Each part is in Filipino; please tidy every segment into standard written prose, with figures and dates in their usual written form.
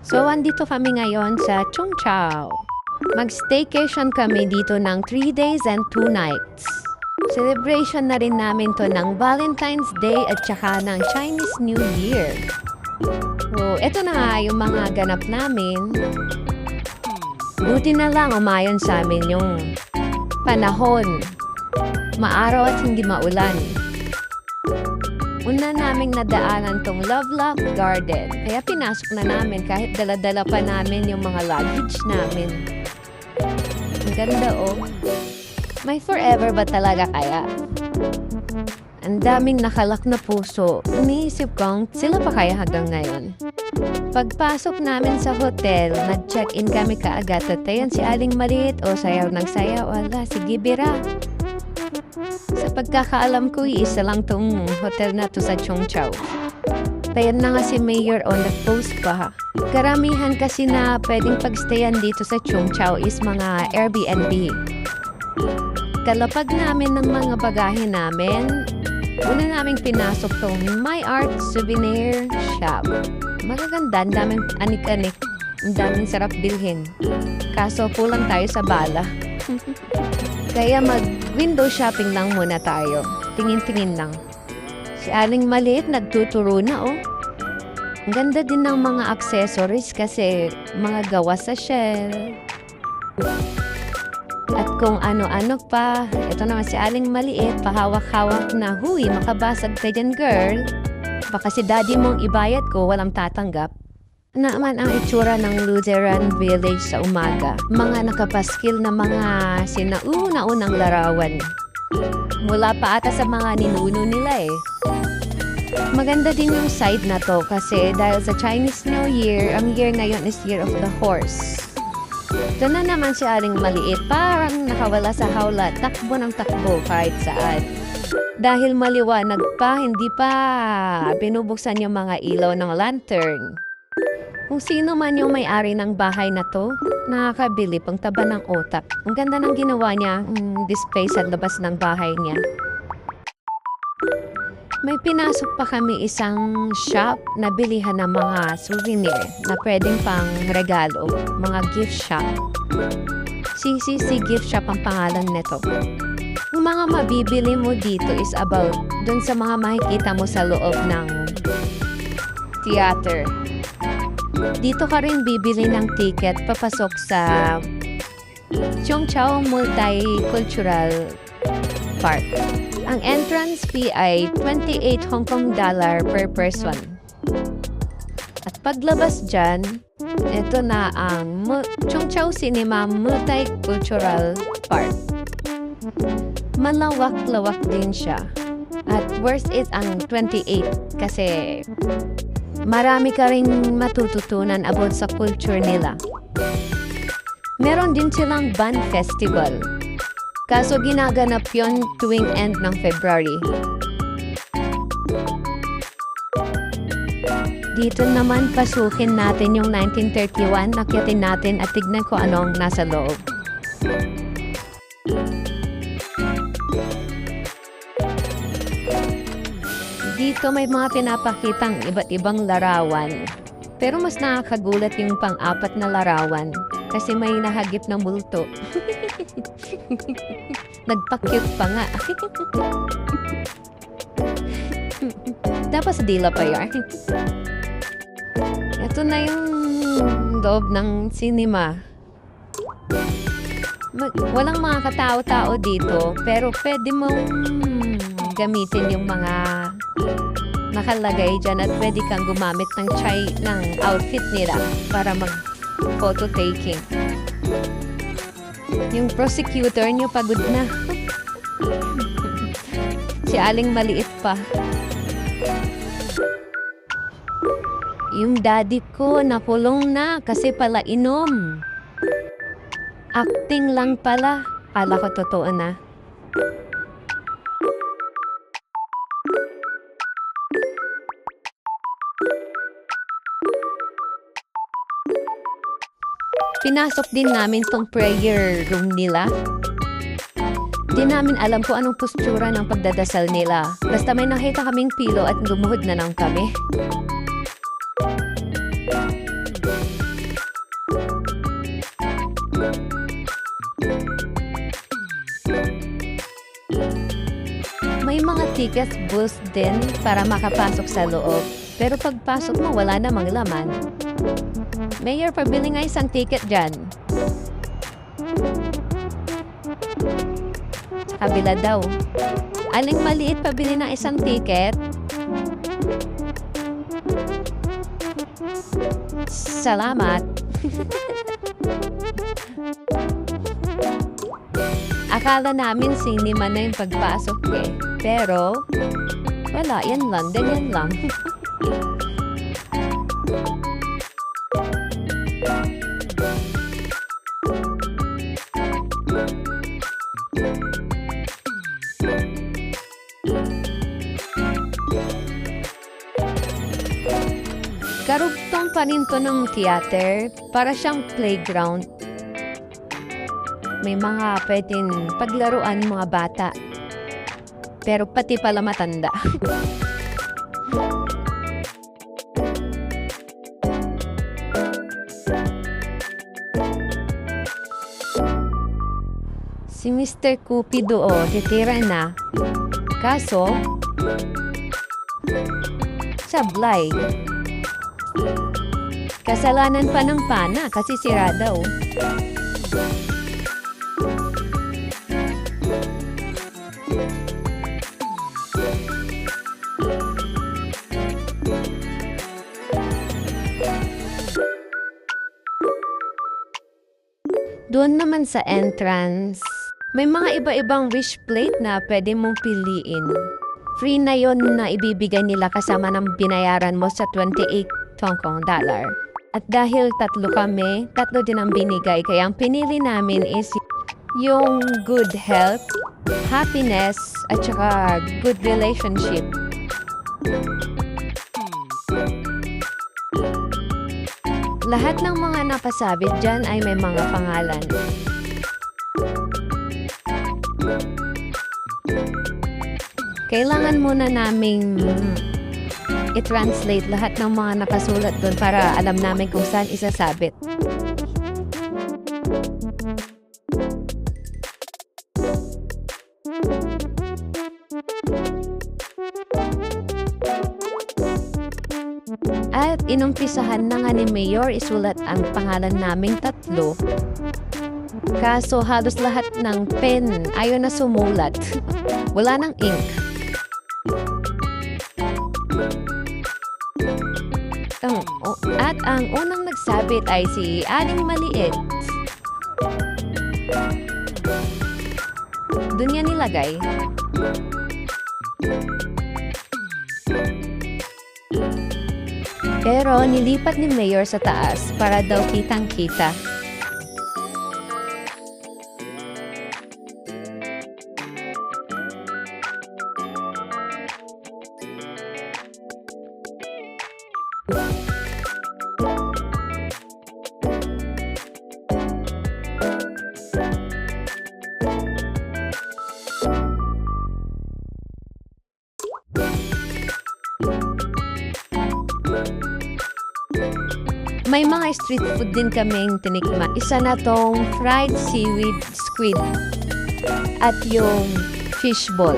So, andito kami ngayon sa Chung Chau. Mag-staycation kami dito ng 3 days and 2 nights. Celebration na rin namin to ng Valentine's Day at saka ng Chinese New Year. So, eto na nga yung mga ganap namin. Buti na lang umayon sa amin yung panahon. Maaraw at hindi maulan. Una naming nadaanan tong Lovelock Garden. Kaya pinasok na namin kahit dala-dala pa namin yung mga luggage namin. Ang ganda oh. May forever ba talaga kaya? Ang daming nakalak na puso. Iniisip kong sila pa kaya hanggang ngayon. Pagpasok namin sa hotel, nag-check-in kami kaagad. Tatayan si Aling Maliit o sayaw ng sayaw. Wala, sige bira. Sa pagkakaalam ko, isa lang tong hotel na to sa Chung Chau. Tayan na nga si Mayor on the post pa. Karamihan kasi na pwedeng pagstayan dito sa Chung Chau is mga Airbnb. Kalapag namin ng mga bagahe namin, una naming pinasok tong My Art Souvenir Shop. Magaganda, ang daming anik-anik. Ang daming sarap bilhin. Kaso kulang tayo sa bala. Kaya mag-window shopping lang muna tayo. Tingin-tingin lang. Si Aling Maliit nagtuturo na oh. Ang ganda din ng mga accessories kasi mga gawa sa shell. At kung ano-ano pa. Ito naman si Aling Maliit, pahawak-hawak na. Huy, makabasag ka dyan girl. Baka si daddy mong ibayad ko, walang tatanggap. Naman ang itsura ng Lutheran Village sa umaga. Mga nakapaskil na mga sinauna-unang larawan. Mula pa ata sa mga ninuno nila eh. Maganda din yung side na to kasi dahil sa Chinese New Year, ang year ngayon is Year of the Horse. Ito na naman si Aling Maliit, parang nakawala sa hawla, takbo ng takbo kahit saan. Dahil maliwanag pa, hindi pa binubuksan yung mga ilaw ng lantern. Kung sino man yung may-ari ng bahay na to, nakakabili pang taba ng otak. Ang ganda ng ginawa niya, display sa labas ng bahay niya. May pinasok pa kami isang shop na bilihan ng mga souvenir na pwedeng pang regalo, mga gift shop. CCC Gift Shop ang pangalan nito. Yung mga mabibili mo dito is about dun sa mga makikita mo sa loob ng theater. Dito ka rin bibili ng ticket papasok sa Chung Chau Multicultural Park. Ang entrance fee ay 28 Hong Kong dollar per person. At paglabas dyan, ito na ang Chung Chau Cinema Multicultural Park. Malawak-lawak din siya. At worth it ang 28 kasi marami ka rin matututunan about sa culture nila. Meron din silang band festival. Kaso ginaganap yon tuwing end ng February. Dito naman pasukin natin yung 1931. Akyatin natin at tignan ko anong nasa loob. Dito may mga pinapakitang iba't ibang larawan. Pero mas nakakagulat yung pang-apat na larawan kasi may nahagip na multo. Nagpa-cute pa nga. Dapat sa dila pa yan. Ito na yung loob ng cinema. Walang mga katao-tao dito pero pwede mong gamitin yung mga nakalagay dyan at pwede kang gumamit ng outfit nila para mag-photo taking. Yung prosecutor niyo pagod na. Si Aling Maliit pa. Yung daddy ko nakulong na kasi pala inom. Acting lang pala. Kala ko totoo na. Pinasok din namin tong prayer room nila. Di namin alam kung anong postura ng pagdadasal nila. Basta may nakita kaming pilo at lumuhod na lang kami. May mga ticket booth din para makapasok sa loob. Pero pagpasok mo, wala namang laman. Mayor, pabili nga isang ticket dyan. Sa kabila daw. Aling maliit, pabili ng isang ticket. Salamat. Akala namin sinima na yung pagpasok eh. Pero, wala. Yan lang. Ganyan lang. Karugtong pa rin to ng theater. Para siyang playground. May mga pwedeng paglaruan mga bata. Pero pati pala matanda. Si Mr. Cupido titira na. Kaso, sablay. Kasalanan pa ng pana kasi sira daw. Doon naman sa entrance, may mga iba-ibang wish plate na pwede mong piliin. Free na yon na ibibigay nila kasama ng binayaran mo sa 28 Hong Kong dollar. At dahil tatlo kami, tatlo din ang binigay. Kaya ang pinili namin is yung good health, happiness, at saka good relationship. Lahat ng mga napasabit dyan ay may mga pangalan. Kailangan muna naming i-translate lahat ng mga nakasulat doon para alam namin kung saan isasabit. At inumpisahan na nga ni Mayor isulat ang pangalan naming tatlo. Kaso halos lahat ng pen ayaw na sumulat. Wala nang ink. At ang unang nagsabit ay si Aling Maliit. Doon niya nilagay. Pero nilipat ni Mayor sa taas para daw kitang-kita. May mga street food din kaming tinikman. Isa na tong fried seaweed squid at yung fishball.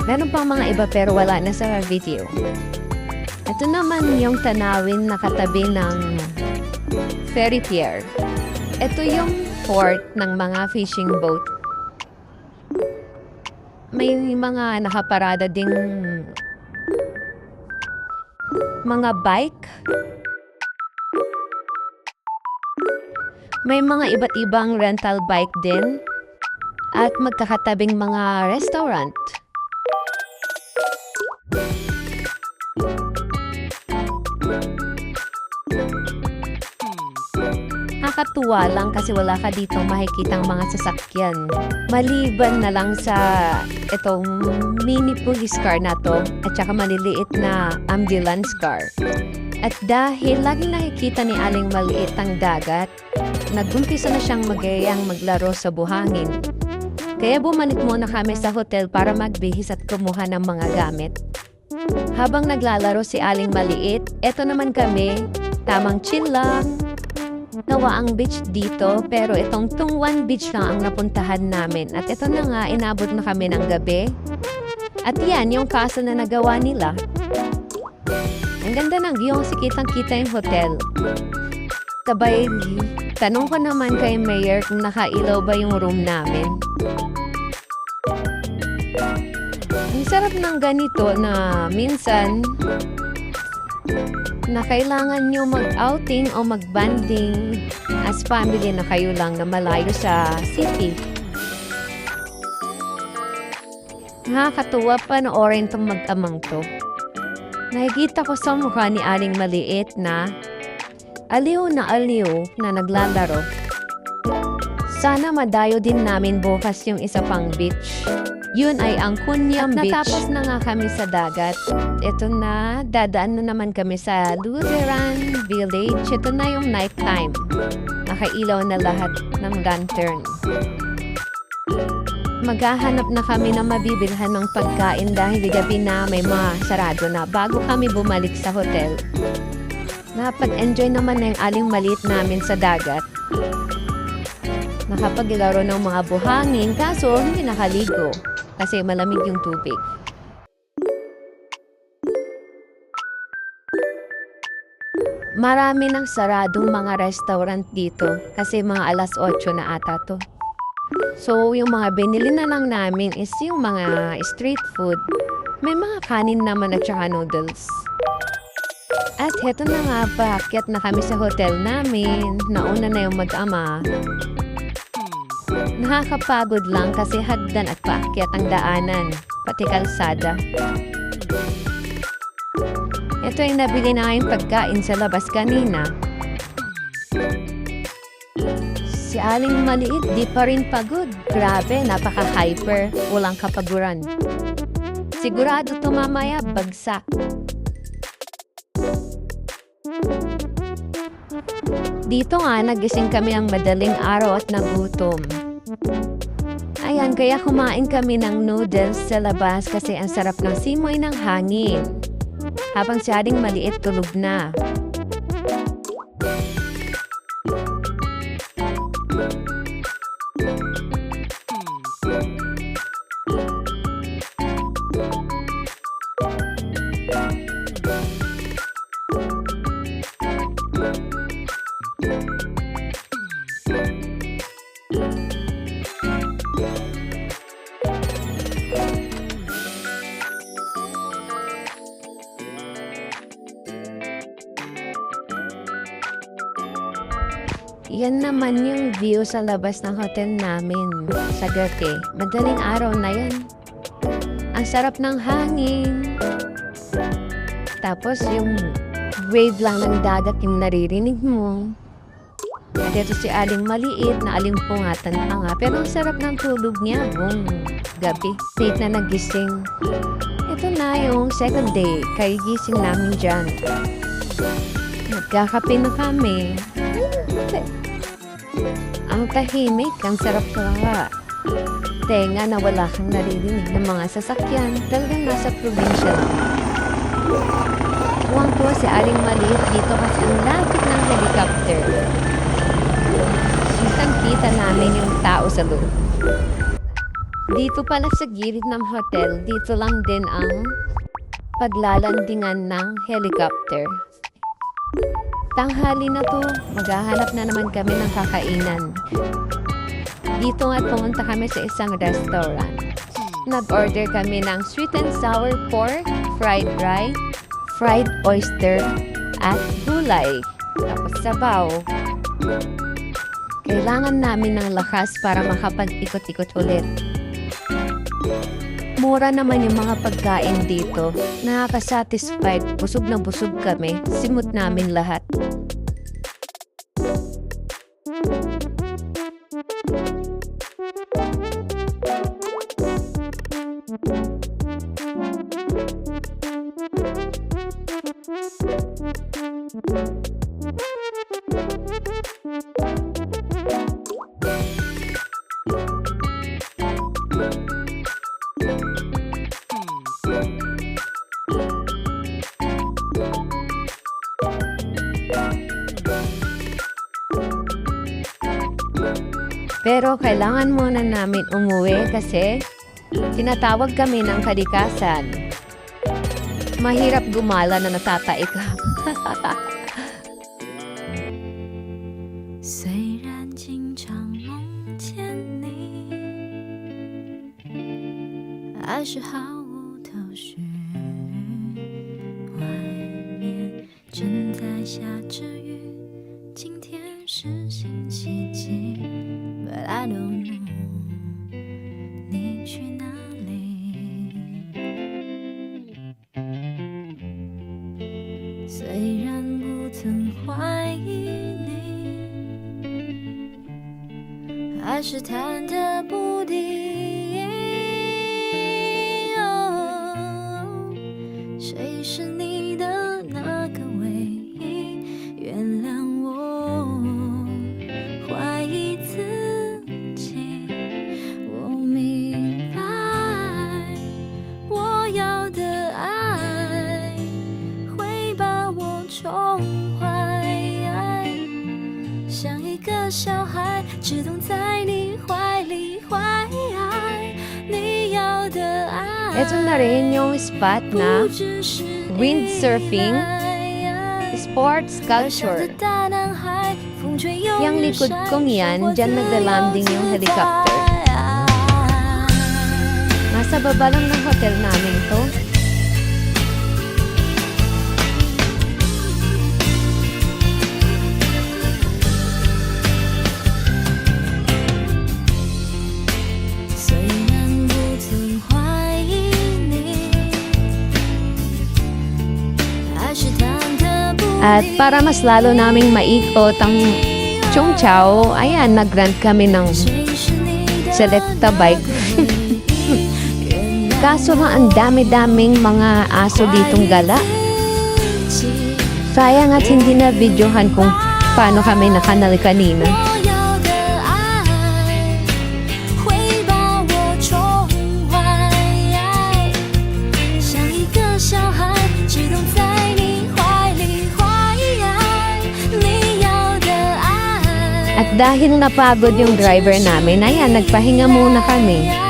Meron pang mga iba pero wala na sa video. Ito naman yung tanawin na katabi ng ferry pier. Ito yung port ng mga fishing boat. May mga nakaparada ding mga bike. May mga iba't ibang rental bike din at magkakatabing mga restaurant. Nakakatuwa lang kasi wala ka dito makikitang mga sasakyan. Maliban na lang sa itong mini police car na to at saka maliliit na ambulance car. At dahil laging nakikita ni Aling Maliit ang dagat, nagumpisa na siyang magayang maglaro sa buhangin. Kaya bumalik muna kami sa hotel para magbihis at kumuha ng mga gamit. Habang naglalaro si Aling Maliit, eto naman kami, tamang chill lang. Nawa ang beach dito, pero itong Tungwan Beach lang ang napuntahan namin. At ito na nga, inabot na kami ng gabi. At yan, yung castle na nagawa nila. Ang ganda ng view, kitang-kita yung hotel. Sabay, tanong ko naman kay Mayor kung nakailaw ba yung room namin. Ang sarap ng ganito na minsan na kailangan nyo mag-outing o mag-banding as family na kayo lang na malayo sa city. Nakakatuwa panoorin tong mag-amang to. Nakikita ko sa mukha ni Aling Maliit na aliw na naglalaro. Sana madayo din namin bukas yung isa pang beach. Yun ay ang Kunyam Beach. Natapos na nga kami sa dagat. Ito na, dadaan na naman kami sa Lutheran Village. Ito na yung night time. Nakailaw na lahat ng lantern. Maghahanap na kami na mabibilhan ng pagkain dahil gabi na may mga sarado na bago kami bumalik sa hotel. Napag-enjoy naman na yung Aling Maliit namin sa dagat. Nakapaglaro ng mga buhangin kaso hindi nakaligo kasi malamig yung tubig. Marami ng saradong mga restaurant dito kasi mga alas 8 na ata to. So yung mga binili na lang namin is yung mga street food. May mga kanin naman at saka noodles. At heto na nga, paakyat na kami sa hotel namin. Nauna na yung mag-ama. Nakakapagod lang kasi hagdan at paakyat ang daanan, pati kalsada. Ito yung nabili na ngayong pagkain sa labas kanina. Si Aling Maliit di pa rin pagod. Grabe, napaka-hyper. Walang kapaguran. Sigurado to mamaya bagsak. Dito nga, nagising kami ng madaling araw at nagutom. Ayan, kaya kumain kami ng noodles sa labas kasi ang sarap ng simoy ng hangin. Habang si Aling Maliit tulog na. Yan naman yung view sa labas ng hotel namin sa gabi. Madaling araw na yan. Ang sarap ng hangin. Tapos yung wave lang ng dagat yung naririnig mo. At ito si Aling Maliit na alimpungatan pa nga. Pero ang sarap ng tulog niya buong gabi. Late na nagising. Ito na yung second day. Kagising namin dyan. Nagkakape na kami. Ang tahimik, ang sarap talaga. Tenga na wala kang naririnig ng mga sasakyan. Talagang nasa probinsya lang. Tuwang po si Aling Maliit dito kasi ang lapit ng helicopter. Kitang-kita namin yung tao sa loob. Dito pala sa gilid ng hotel, dito lang din ang paglalandingan ng helicopter. Tanghali na to, maghahanap na naman kami ng kakainan. Dito nga pumunta kami sa isang restaurant. Nag-order kami ng sweet and sour pork, fried rice, fried oyster, at gulay. Tapos sabaw. Kailangan namin ng lakas para makapag-ikot-ikot ulit. Mura naman yung mga pagkain dito. Nakaka-satisfied. Busog na busog kami. Simot namin lahat. Pero kailangan muna namin umuwi kasi tinatawag kami ng kalikasan. Mahirap gumala na natatae ka. 虽然经常梦见你，还是毫无头绪。外面正在下着雨，今天是星期几 ？But I don't know， 你去哪里？虽然不曾怀疑你。还是忐忑不定，谁是你的那个唯一？原谅我怀疑自己，我明白我要的爱会把我宠坏，像一个小孩只懂在你怀里怀你要的爱。 Ito na rin yung spot na windsurfing, sports culture. Yang likod kong yan, dyan naglalanding yung helicopter. Nasa baba lang ng hotel namin to. At para mas lalo naming maikot ang Cheung Chau, ayan, nag-rent kami ng Selecta bike. Kaso nga ang dami-daming mga aso ditong gala. Sayang at hindi na videohan kung paano kami nakanal kanina. At dahil napagod yung driver namin, ayan, nagpahinga muna kami.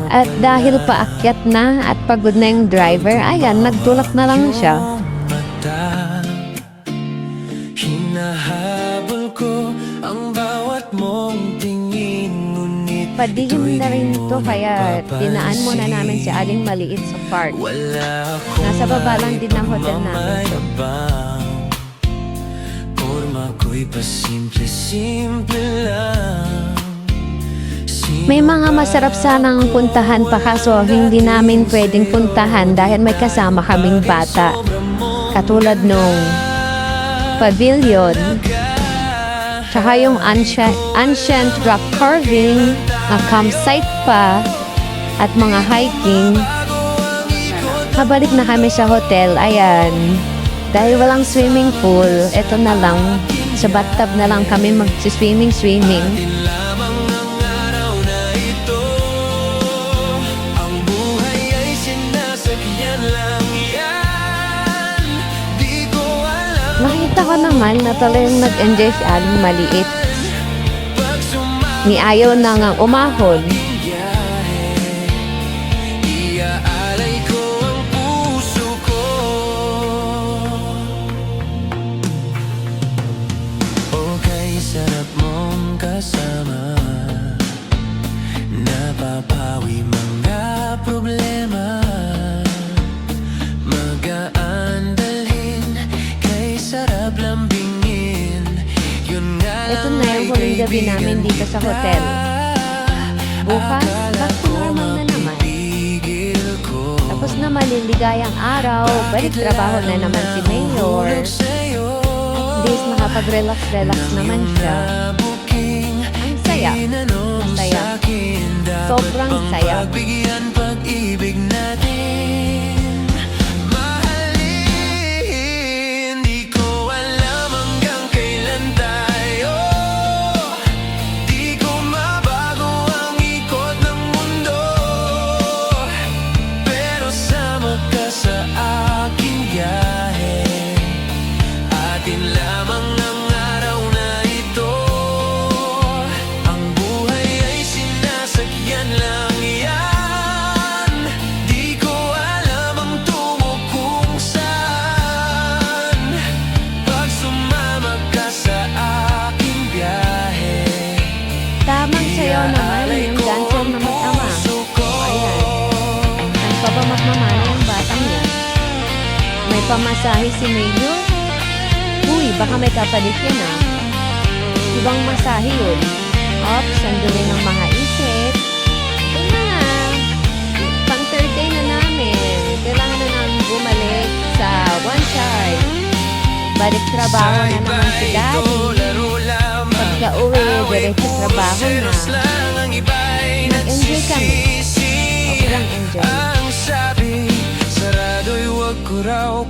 At dahil paakyat na at pagod na yung driver, ayan, nagtulak na lang siya. Padihim na rin ito, kaya tinaan muna namin si Aling Maliit sa park. Nasa baba lang din ng hotel namin ito. May mga masarap sanang puntahan pa kaso hindi namin pwedeng puntahan dahil may kasama kaming bata. Katulad nung pavilion, tsaka yung ancient rock carving, campsite pa, at mga hiking. Pabalik na kami sa hotel, ayan. Dahil walang swimming pool, eto na lang, sa bathtub na lang kami mag-swimming. Nakita ko naman na talagang nag-enjoy si Aling maliit. Ni ayaw na nga umahon. Iaalay ko ang puso ko. Okay, sarap mong kasama. Napapawi mga problema. Magaan dalhin, kay sarap lambingin. Yun nga Ito na yung huling gabi namin dito sa hotel. Bukas, back to normal na naman. Tapos na maliligayang araw, balik trabaho na naman si Mayor. At least makapag-relax-relax naman siya. Ang saya. Masaya. Sobrang saya. Pagbigyan pag-ibig natin. Mahalin, di ko alam hanggang kailan tayo. Di ko mabago ang ikot ng mundo. Pero sama ka sa aking biyahe. Atin lamang ang araw na ito. Ang buhay ay sinasakyan lang yan. Di ko alam ang tungo kung saan. Pag sumama ka sa aking biyahe, Tamang sayo naman yung dancer na mag-ama. Ayan. Ang pa ba magmamana yung batang yan? May pamasahe si Mayor? Uy, baka may kapalit yan ah. Ibang masahe yun. Ops, sandali ng mga isip. Ito na nga. Pang third day na namin. Kailangan na namin bumalik sa one side. Balik trabaho na naman si Daddy. Pagka-uwi, diretso trabaho na. Nag-enjoy kami. Sobrang enjoy. Ang sabi, sarado'y wag ko raw